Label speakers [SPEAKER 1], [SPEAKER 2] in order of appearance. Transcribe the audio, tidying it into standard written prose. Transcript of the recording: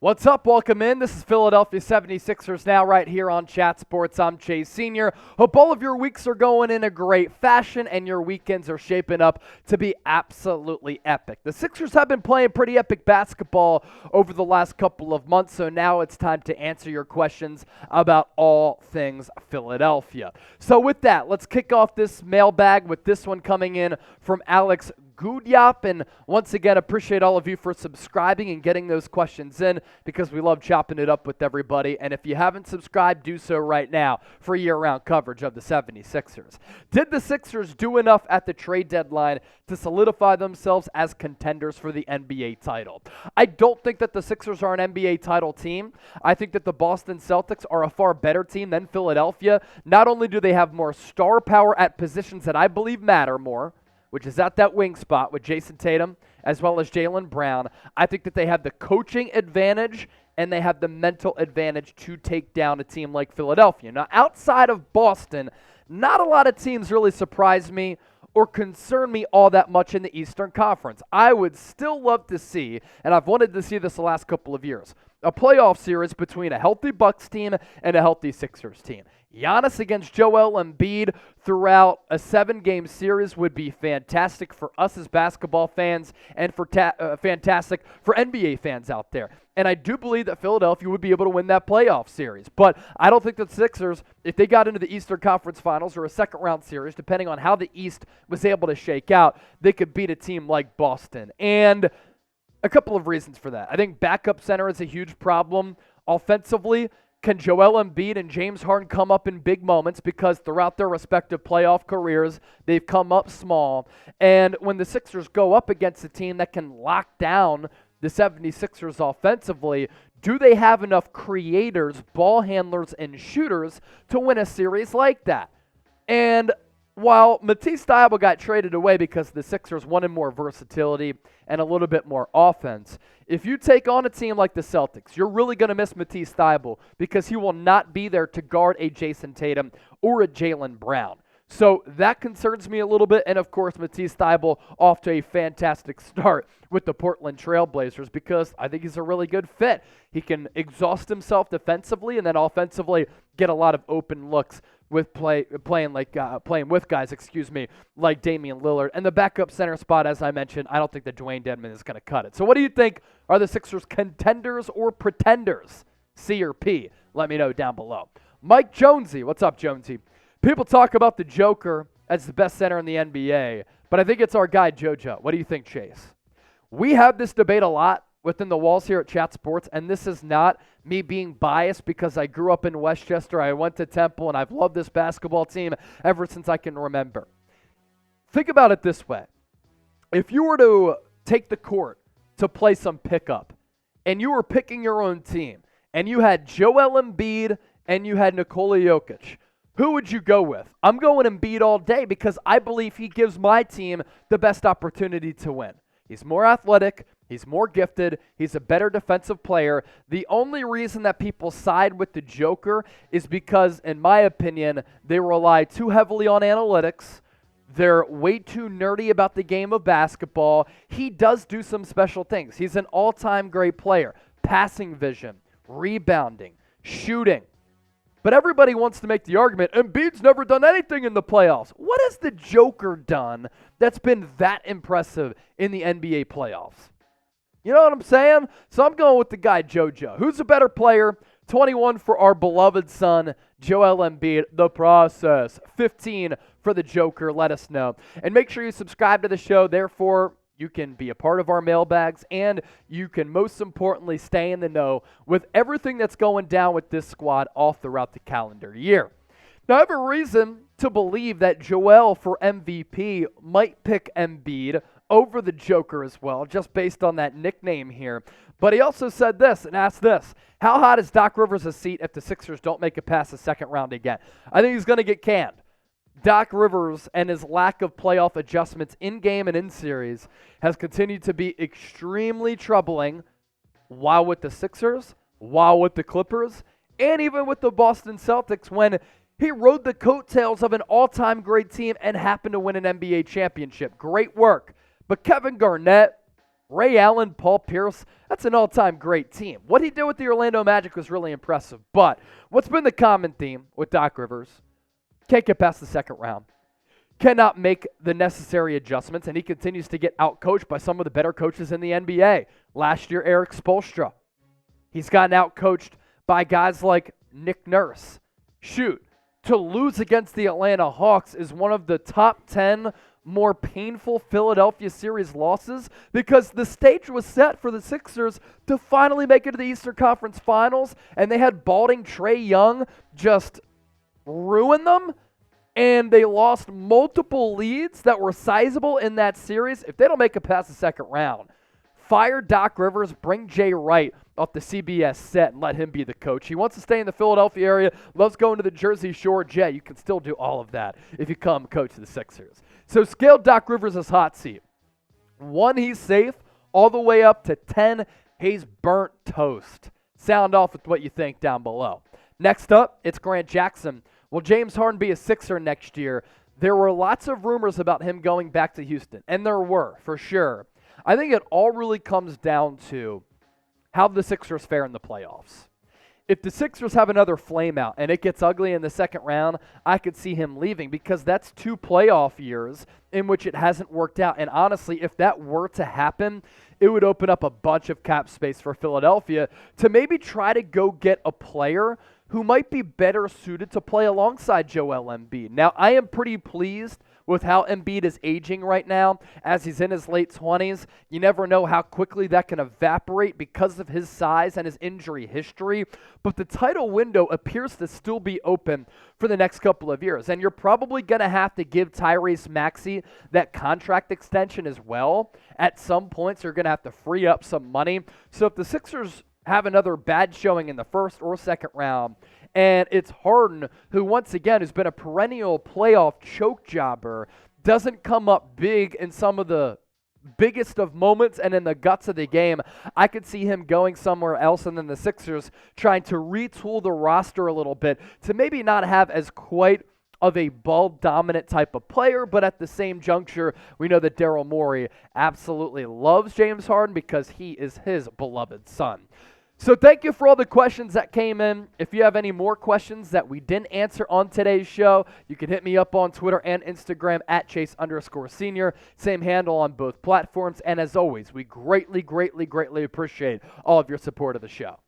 [SPEAKER 1] What's up? Welcome in. This is Philadelphia 76ers now right here on Chat Sports. I'm Chase Sr. Hope all of your weeks are going in a great fashion and your weekends are shaping up to be absolutely epic. The Sixers have been playing pretty epic basketball over the last couple of months, so now it's time to answer your questions about all things Philadelphia. So with that, let's kick off this mailbag with this one coming in from Alex Gudyap, and once again, appreciate all of you for subscribing and getting those questions in because we love chopping it up with everybody. And if you haven't subscribed, do so right now for year-round coverage of the 76ers. Did the Sixers do enough at the trade deadline to solidify themselves as contenders for the NBA title? I don't think that the Sixers are an NBA title team. I think that the Boston Celtics are a far better team than Philadelphia. Not only do they have more star power at positions that I believe matter more, which is at that wing spot with Jason Tatum as well as Jaylen Brown, I think that they have the coaching advantage and they have the mental advantage to take down a team like Philadelphia. Now, outside of Boston, not a lot of teams really surprise me or concern me all that much in the Eastern Conference. I would still love to see, and I've wanted to see this the last couple of years, a playoff series between a healthy Bucks team and a healthy Sixers team. Giannis against Joel Embiid throughout a 7-game series would be fantastic for us as basketball fans and for fantastic for NBA fans out there. And I do believe that Philadelphia would be able to win that playoff series. But I don't think the Sixers, if they got into the Eastern Conference Finals or a second-round series, depending on how the East was able to shake out, they could beat a team like Boston. And a couple of reasons for that. I think backup center is a huge problem offensively. Can Joel Embiid and James Harden come up in big moments because throughout their respective playoff careers, they've come up small. And when the Sixers go up against a team that can lock down the 76ers offensively, do they have enough creators, ball handlers, and shooters to win a series like that? And while Matisse Thybulle got traded away because the Sixers wanted more versatility and a little bit more offense, if you take on a team like the Celtics, you're really going to miss Matisse Thybulle because he will not be there to guard a Jason Tatum or a Jaylen Brown. So that concerns me a little bit. And, of course, Matisse Thybulle off to a fantastic start with the Portland Trail Blazers because I think he's a really good fit. He can exhaust himself defensively and then offensively get a lot of open looks with playing with guys, like Damian Lillard. And the backup center spot, as I mentioned, I don't think that Dwayne Dedmon is going to cut it. So what do you think? Are the Sixers contenders or pretenders? C or P? Let me know down below. Mike Jonesy. What's up, Jonesy? People talk about the Joker as the best center in the NBA, but I think it's our guy, JoJo. What do you think, Chase? We have this debate a lot within the walls here at Chat Sports, and this is not me being biased because I grew up in Westchester, I went to Temple, and I've loved this basketball team ever since I can remember. Think about it this way. If you were to take the court to play some pickup, and you were picking your own team, and you had Joel Embiid and you had Nikola Jokic, who would you go with? I'm going Embiid all day because I believe he gives my team the best opportunity to win. He's more athletic. He's more gifted. He's a better defensive player. The only reason that people side with the Joker is because, in my opinion, they rely too heavily on analytics. They're way too nerdy about the game of basketball. He does do some special things. He's an all-time great player. Passing vision, rebounding, shooting. But everybody wants to make the argument, Embiid's never done anything in the playoffs. What has the Joker done that's been that impressive in the NBA playoffs? You know what I'm saying? So I'm going with the guy JoJo. Who's a better player? 21 for our beloved son, Joel Embiid. The process. 15 for the Joker. Let us know. And make sure you subscribe to the show. Therefore, you can be a part of our mailbags, and you can most importantly stay in the know with everything that's going down with this squad all throughout the calendar year. Now, I have a reason to believe that Joel for MVP might pick Embiid over the Joker as well, just based on that nickname here. But he also said this and asked this: how hot is Doc Rivers' seat if the Sixers don't make it past the second round again? I think he's going to get canned. Doc Rivers and his lack of playoff adjustments in-game and in-series has continued to be extremely troubling while with the Sixers, while with the Clippers, and even with the Boston Celtics when he rode the coattails of an all-time great team and happened to win an NBA championship. Great work. But Kevin Garnett, Ray Allen, Paul Pierce, that's an all-time great team. What he did with the Orlando Magic was really impressive. But what's been the common theme with Doc Rivers? Can't get past the second round. Cannot make the necessary adjustments, and he continues to get outcoached by some of the better coaches in the NBA. Last year, Eric Spoelstra. He's gotten outcoached by guys like Nick Nurse. Shoot, to lose against the Atlanta Hawks is one of the top 10 more painful Philadelphia series losses because the stage was set for the Sixers to finally make it to the Eastern Conference Finals, and they had balding Trae Young just ruin them, and they lost multiple leads that were sizable in that series. If they don't make it past the second round, fire Doc Rivers, bring Jay Wright off the CBS set and let him be the coach. He wants to stay in the Philadelphia area, loves going to the Jersey Shore. Jay, you can still do all of that if you come coach of the Sixers. So scale Doc Rivers' hot seat. 1, he's safe, all the way up to 10, he's burnt toast. Sound off with what you think down below. Next up, it's Grant Jackson. Will James Harden be a Sixer next year? There were lots of rumors about him going back to Houston, and there were, for sure. I think it all really comes down to how the Sixers fare in the playoffs. If the Sixers have another flame out and it gets ugly in the second round, I could see him leaving because that's 2 playoff years in which it hasn't worked out. And honestly, if that were to happen, it would open up a bunch of cap space for Philadelphia to maybe try to go get a player who might be better suited to play alongside Joel Embiid. Now, I am pretty pleased with how Embiid is aging right now as he's in his late 20s. You never know how quickly that can evaporate because of his size and his injury history. But the title window appears to still be open for the next couple of years. And you're probably going to have to give Tyrese Maxey that contract extension as well. At some points, you're going to have to free up some money. So if the Sixers have another bad showing in the first or second round, and it's Harden, who once again has been a perennial playoff choke jobber, doesn't come up big in some of the biggest of moments and in the guts of the game, I could see him going somewhere else, and then the Sixers trying to retool the roster a little bit to maybe not have as quite of a ball-dominant type of player, but at the same juncture, we know that Daryl Morey absolutely loves James Harden because he is his beloved son. So thank you for all the questions that came in. If you have any more questions that we didn't answer on today's show, you can hit me up on Twitter and Instagram at Chase_Senior. Same handle on both platforms. And as always, we greatly, greatly, greatly appreciate all of your support of the show.